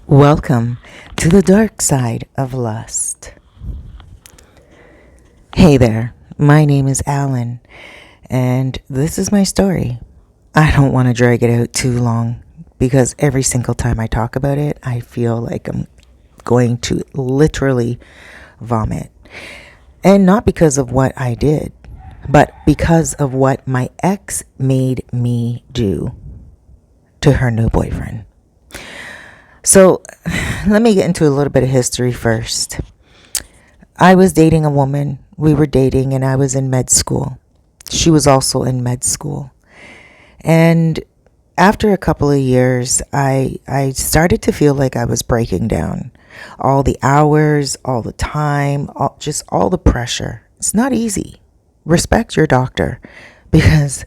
Welcome to the dark side of lust. Hey there, my name is Alan, and this is my story. I don't want to drag it out too long because every single time I talk about it, I feel like I'm going to literally vomit. And not because of what I did, but because of what my ex made me do to her new boyfriend. So, let me get into a little bit of history first. I was dating a woman. We were dating, and I was in med school. She was also in med school. And after a couple of years, I started to feel like I was breaking down. All the hours, all the time, just all the pressure. It's not easy. Respect your doctor because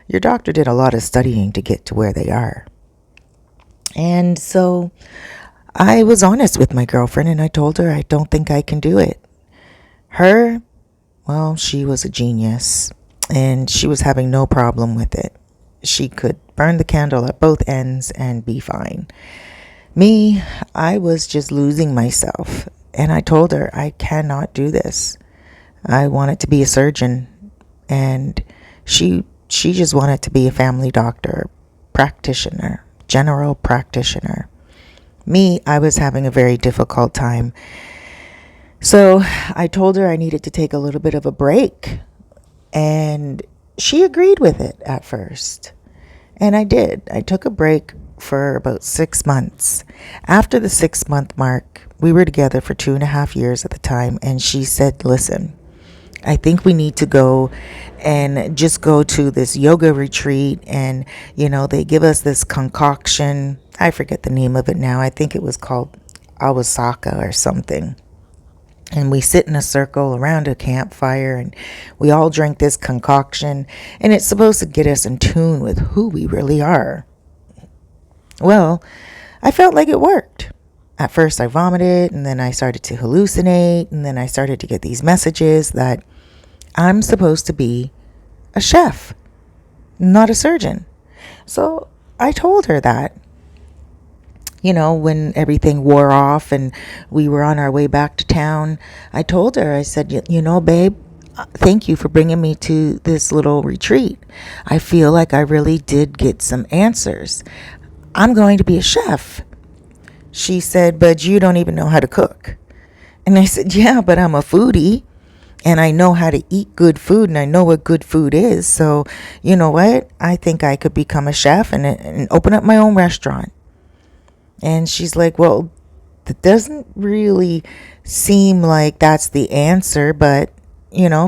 your doctor did a lot of studying to get to where they are. And so I was honest with my girlfriend and I told her I don't think I can do it. Her, well, she was a genius and she was having no problem with it. She could burn the candle at both ends and be fine. Me, I was just losing myself and I told her I cannot do this. I wanted to be a surgeon and she just wanted to be a family doctor, practitioner, general practitioner. Me, I was having a very difficult time. So I told her I needed to take a little bit of a break. And she agreed with it at first. And I did. I took a break for about 6 months. After the 6 month mark, we were together for 2.5 years at the time. And she said, listen, I think we need to go and just go to this yoga retreat. And, they give us this concoction. I forget the name of it now. I think it was called Awasaka or something. And we sit in a circle around a campfire and we all drink this concoction. And it's supposed to get us in tune with who we really are. Well, I felt like it worked. At first I vomited and then I started to hallucinate and then I started to get these messages that I'm supposed to be a chef, not a surgeon. So I told her that, when everything wore off and we were on our way back to town, I told her, I said, babe, thank you for bringing me to this little retreat. I feel like I really did get some answers. I'm going to be a chef. She said, but you don't even know how to cook. And I said, yeah, but I'm a foodie. And I know how to eat good food and I know what good food is. So, you know what? I think I could become a chef and open up my own restaurant. And she's like, well, that doesn't really seem like that's the answer, but,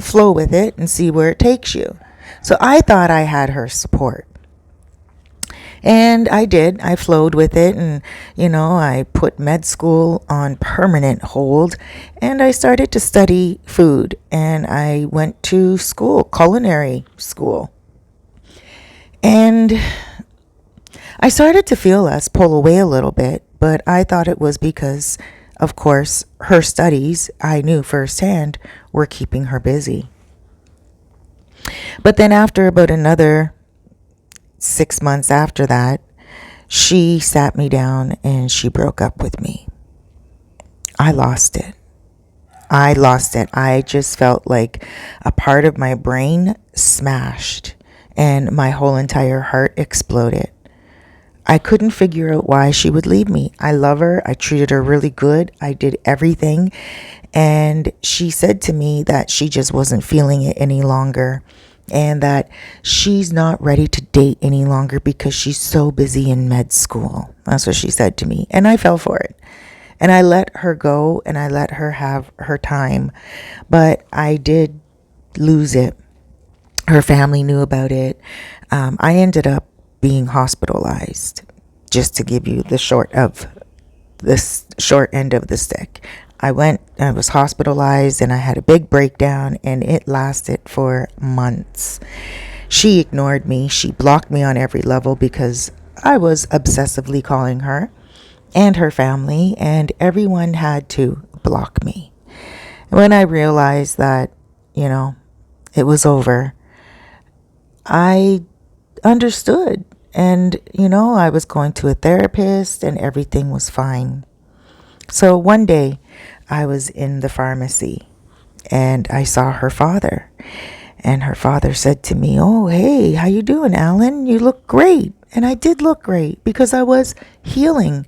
flow with it and see where it takes you. So I thought I had her support. And I did. I flowed with it and, I put med school on permanent hold and I started to study food and I went to school, culinary school. And I started to feel us pull away a little bit, but I thought it was because, of course, her studies, I knew firsthand, were keeping her busy. But then after about another 6 months after that, she sat me down and she broke up with me. I lost it. I just felt like a part of my brain smashed and my whole entire heart exploded. I couldn't figure out why she would leave me. I love her. I treated her really good. I did everything. And she said to me that she just wasn't feeling it any longer and that she's not ready to date any longer because she's so busy in med school. That's what she said to me. And I fell for it. And I let her go and I let her have her time. But I did lose it. Her family knew about it. I ended up being hospitalized, just to give you the short end of the stick. I was hospitalized and I had a big breakdown and it lasted for months. She ignored me. She blocked me on every level because I was obsessively calling her and her family and everyone had to block me. When I realized that, it was over, I understood And, I was going to a therapist and everything was fine. So one day I was in the pharmacy and I saw her father. And her father said to me, "Oh, hey, how you doing, Alan? You look great." And I did look great because I was healing,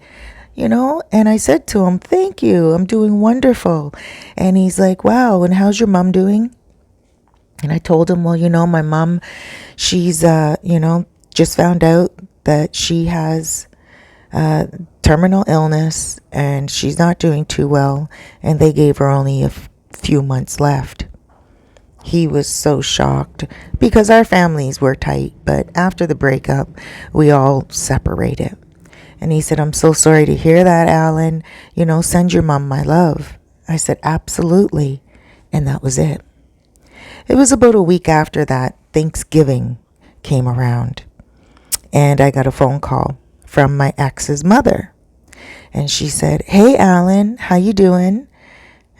And I said to him, "Thank you. I'm doing wonderful." And he's like, "Wow, and how's your mom doing?" And I told him, "Well, my mom, she's, just found out that she has terminal illness and she's not doing too well. And they gave her only a few months left." He was so shocked because our families were tight, but after the breakup, we all separated. And he said, "I'm so sorry to hear that, Alan. Send your mom my love." I said, "Absolutely." And that was it. It was about a week after that Thanksgiving came around, and I got a phone call from my ex's mother. And she said, "Hey, Alan, how you doing?"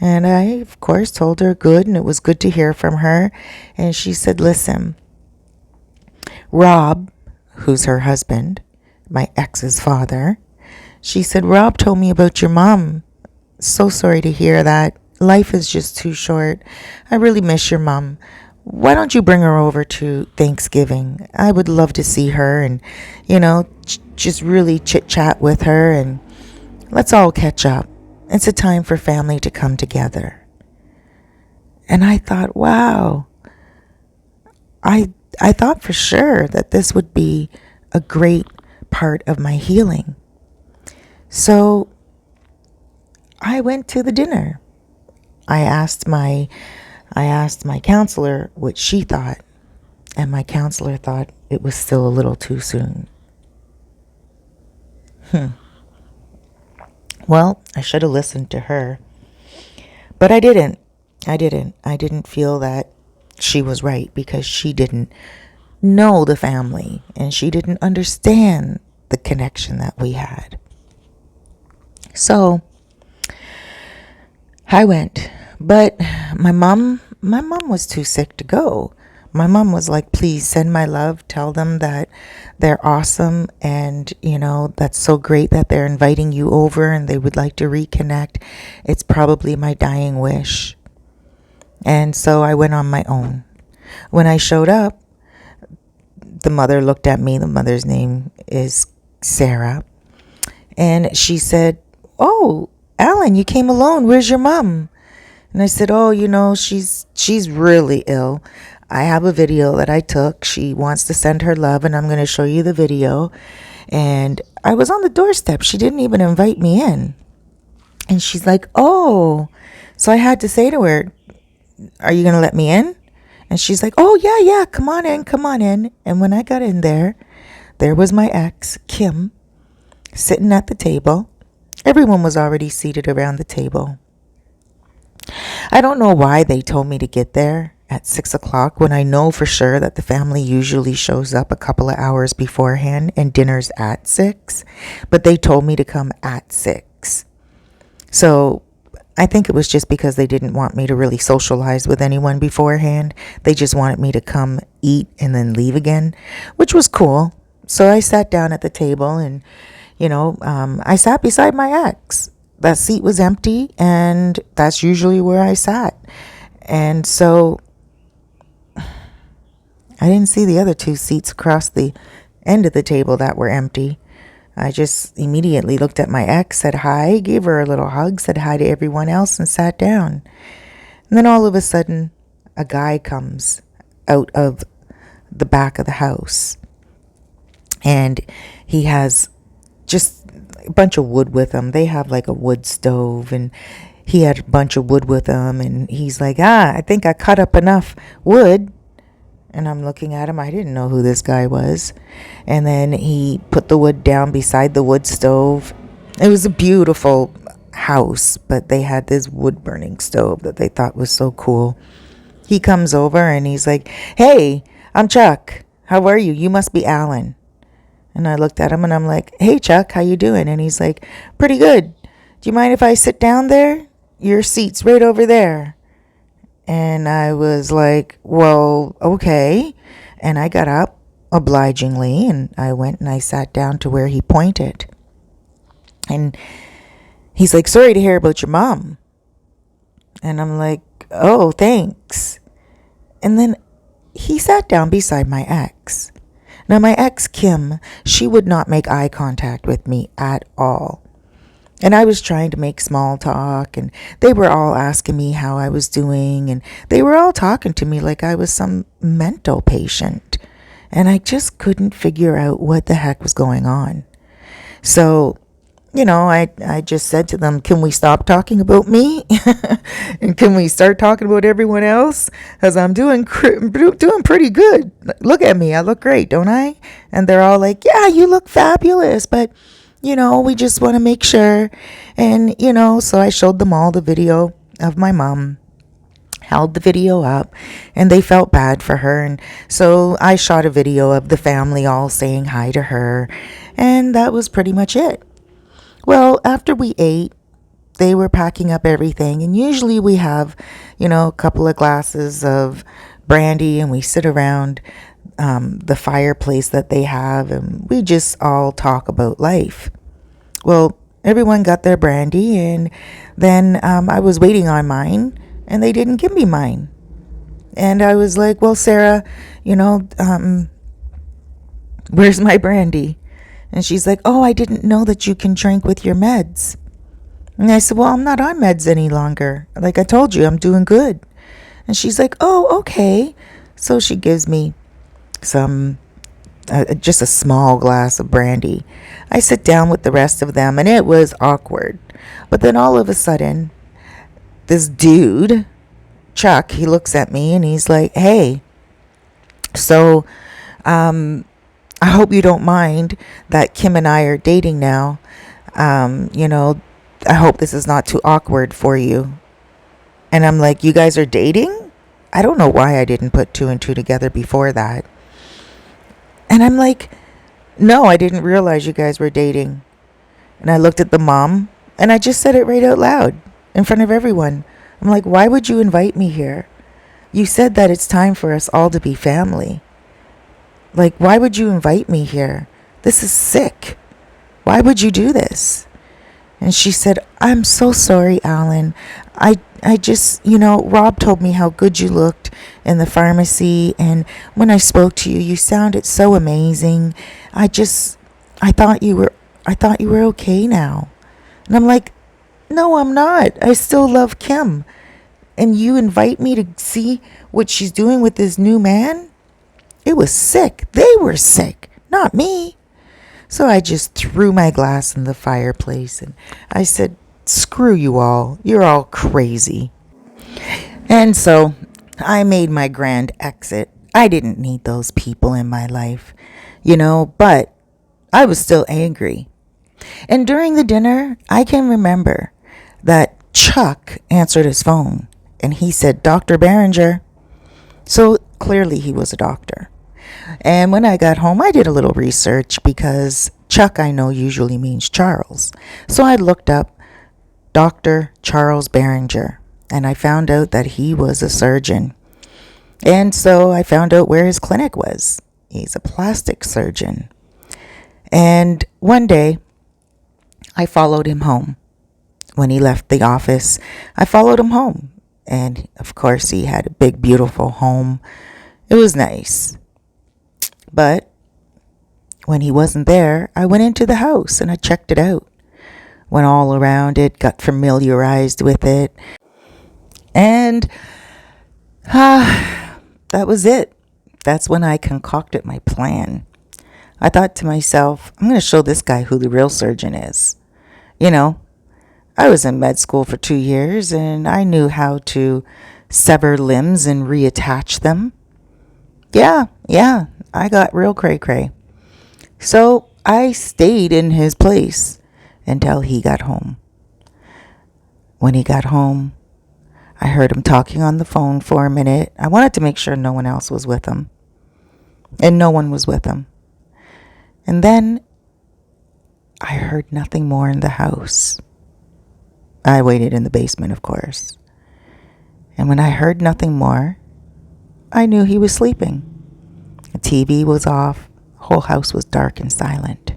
And I, of course, told her good, and it was good to hear from her. And she said, "Listen, Rob," who's her husband, my ex's father, she said, "Rob told me about your mom. So sorry to hear that. Life is just too short. I really miss your mom. Why don't you bring her over to Thanksgiving? I would love to see her and, just really chit chat with her and let's all catch up. It's a time for family to come together." And I thought, wow, I thought for sure that this would be a great part of my healing. So I went to the dinner. I asked my counselor what she thought, and my counselor thought it was still a little too soon. Well, I should have listened to her, but I didn't. I didn't feel that she was right because she didn't know the family and she didn't understand the connection that we had. So I went, but my mom was too sick to go. My mom was like, "Please send my love. Tell them that they're awesome. And, that's so great that they're inviting you over and they would like to reconnect. It's probably my dying wish." And so I went on my own. When I showed up, the mother looked at me. The mother's name is Sarah. And she said, "Oh, Alan, you came alone. Where's your mom?" And I said, "Oh, she's really ill. I have a video that I took. She wants to send her love, and I'm going to show you the video." And I was on the doorstep. She didn't even invite me in. And she's like, "Oh." So I had to say to her, "Are you going to let me in?" And she's like, "Oh, yeah, come on in. And when I got in there was my ex, Kim, sitting at the table. Everyone was already seated around the table. I don't know why they told me to get there at 6 o'clock when I know for sure that the family usually shows up a couple of hours beforehand and dinner's at 6. But they told me to come at 6. So I think it was just because they didn't want me to really socialize with anyone beforehand. They just wanted me to come eat and then leave again, which was cool. So I sat down at the table and, I sat beside my ex. That seat was empty and that's usually where I sat. And so I didn't see the other 2 seats across the end of the table that were empty. I just immediately looked at my ex, said hi, gave her a little hug, said hi to everyone else, and sat down. And then all of a sudden, a guy comes out of the back of the house. And he has just a bunch of wood with him. They have like a wood stove, and he had a bunch of wood with him. And he's like, I think I cut up enough wood. And I'm looking at him. I didn't know who this guy was. And then he put the wood down beside the wood stove. It was a beautiful house, but they had this wood burning stove that they thought was so cool. He comes over and he's like, "Hey, I'm Chuck. How are you? You must be Alan." And I looked at him and I'm like, "Hey, Chuck, how you doing?" And he's like, "Pretty good. Do you mind if I sit down there? Your seat's right over there." And I was like, "Well, okay." And I got up. obligingly, and I went and I sat down to where he pointed. And he's like, sorry to hear about your mom. And I'm like, oh, thanks. And then he sat down beside my ex. Now, my ex, Kim, she would not make eye contact with me at all. And I was trying to make small talk, and they were all asking me how I was doing, and they were all talking to me like I was some mental patient. And I just couldn't figure out what the heck was going on. So, I just said to them, can we stop talking about me? And can we start talking about everyone else? Because I'm doing pretty good. Look at me. I look great, don't I? And they're all like, yeah, you look fabulous. But, we just want to make sure. And, so I showed them all the video of my mom, held the video up, and they felt bad for her. And so I shot a video of the family all saying hi to her. And that was pretty much it. Well, after we ate, they were packing up everything. And usually we have, a couple of glasses of brandy, and we sit around the fireplace that they have, and we just all talk about life. Well, everyone got their brandy, and then I was waiting on mine, and they didn't give me mine. And I was like, well, Sarah, where's my brandy? And she's like, oh, I didn't know that you can drink with your meds. And I said, well, I'm not on meds any longer. Like I told you, I'm doing good. And she's like, oh, okay. So she gives me just a small glass of brandy. I sit down with the rest of them, and it was awkward. But then all of a sudden, this dude, Chuck, he looks at me and he's like, hey, so, I hope you don't mind that Kim and I are dating now. I hope this is not too awkward for you. And I'm like, you guys are dating? I don't know why I didn't put two and two together before that. And I'm like, no, I didn't realize you guys were dating. And I looked at the mom, and I just said it right out loud in front of everyone. I'm like, why would you invite me here? You said that it's time for us all to be family. Like, why would you invite me here? This is sick. Why would you do this? And she said, I'm so sorry, Alan. I just, Rob told me how good you looked in the pharmacy. And when I spoke to you, you sounded so amazing. I thought you were okay now. And I'm like, no, I'm not. I still love Kim. And you invite me to see what she's doing with this new man? It was sick. They were sick, not me. So I just threw my glass in the fireplace and I said, screw you all. You're all crazy. And so I made my grand exit. I didn't need those people in my life, but I was still angry. And during the dinner, I can remember that Chuck answered his phone and he said, Dr. Behringer. So clearly he was a doctor. And when I got home, I did a little research because Chuck, I know, usually means Charles. So I looked up Dr. Charles Behringer, and I found out that he was a surgeon. And so I found out where his clinic was. He's a plastic surgeon. And one day, I followed him home. When he left the office, I followed him home. And of course, he had a big, beautiful home. It was nice. But when he wasn't there, I went into the house and I checked it out. Went all around it, got familiarized with it. And that was it. That's when I concocted my plan. I thought to myself, I'm going to show this guy who the real surgeon is. I was in med school for 2 years and I knew how to sever limbs and reattach them. Yeah, I got real cray-cray. So I stayed in his place until he got home. When he got home, I heard him talking on the phone for a minute. I wanted to make sure no one else was with him. And no one was with him. And then I heard nothing more in the house. I waited in the basement, of course. And when I heard nothing more, I knew he was sleeping. The TV was off. The whole house was dark and silent.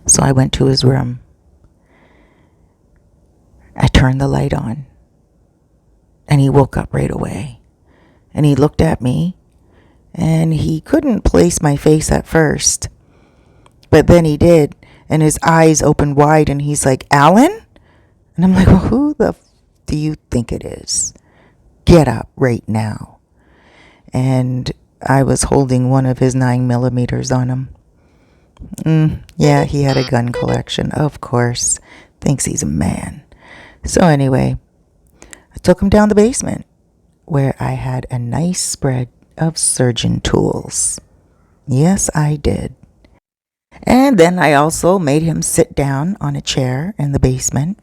So I went to his room. I turned the light on. And he woke up right away. And he looked at me. And he couldn't place my face at first. But then he did. And his eyes opened wide. And he's like, Alan? And I'm like, well, who the do you think it is? Get up right now. And I was holding one of his 9mm on him. Yeah, he had a gun collection, of course. Thinks he's a man. So anyway, I took him down the basement where I had a nice spread of surgeon tools. Yes, I did. And then I also made him sit down on a chair in the basement.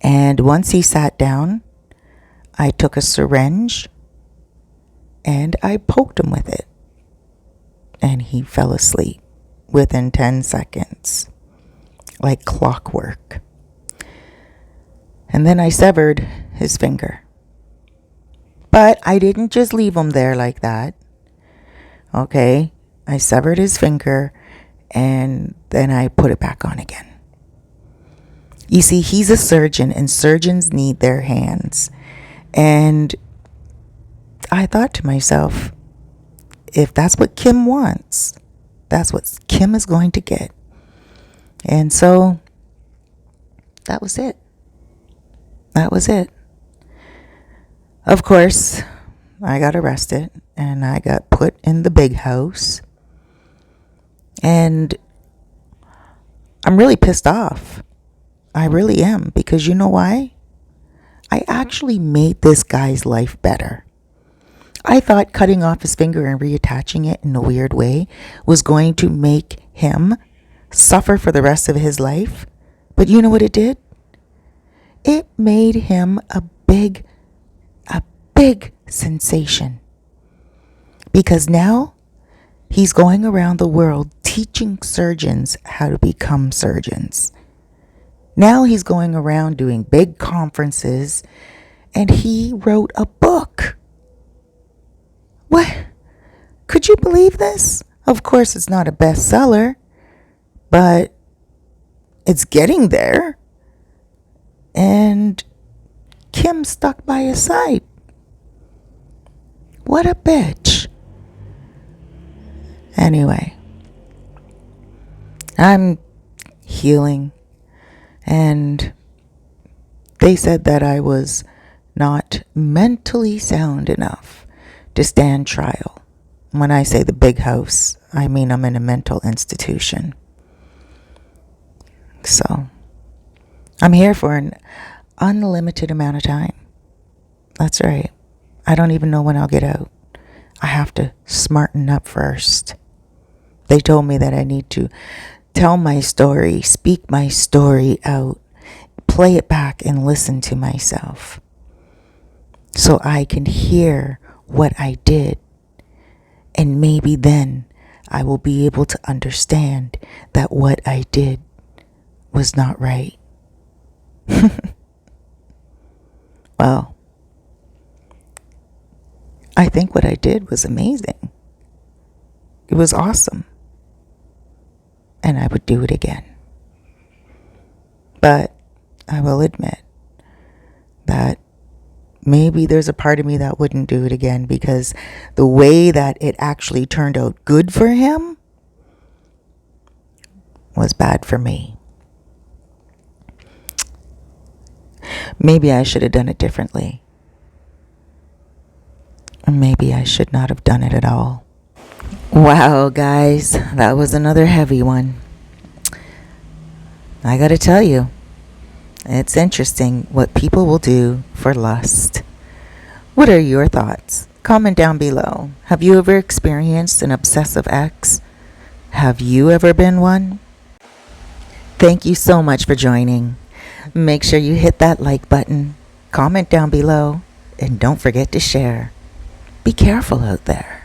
And once he sat down, I took a syringe and I poked him with it. And he fell asleep within 10 seconds, like clockwork. And then I severed his finger. But I didn't just leave him there like that. Okay, I severed his finger and then I put it back on again. You see, he's a surgeon and surgeons need their hands. And I thought to myself, if that's what Kim wants, that's what Kim is going to get. And so that was it. That was it. Of course, I got arrested and I got put in the big house. And I'm really pissed off. I really am, because you know why? I actually made this guy's life better. I thought cutting off his finger and reattaching it in a weird way was going to make him suffer for the rest of his life. But you know what it did? It made him a big sensation. Because now he's going around the world teaching surgeons how to become surgeons. Now he's going around doing big conferences, and he wrote a book. What? Could you believe this? Of course, it's not a bestseller, but it's getting there. And Kim stuck by his side. What a bitch. Anyway, I'm healing. And they said that I was not mentally sound enough to stand trial. When I say the big house, I mean I'm in a mental institution. So, I'm here for an unlimited amount of time. That's right. I don't even know when I'll get out. I have to smarten up first. They told me that I need to tell my story, speak my story out, play it back and listen to myself so I can hear what I did. And maybe then I will be able to understand that what I did was not right. Well, I think what I did was amazing. It was awesome. And I would do it again. But I will admit that maybe there's a part of me that wouldn't do it again, because the way that it actually turned out good for him was bad for me. Maybe I should have done it differently. Or maybe I should not have done it at all. Wow, guys, that was another heavy one. I gotta tell you, it's interesting what people will do for lust. What are your thoughts? Comment down below. Have you ever experienced an obsessive ex? Have you ever been one? Thank you so much for joining. Make sure you hit that like button, comment down below, and don't forget to share. Be careful out there.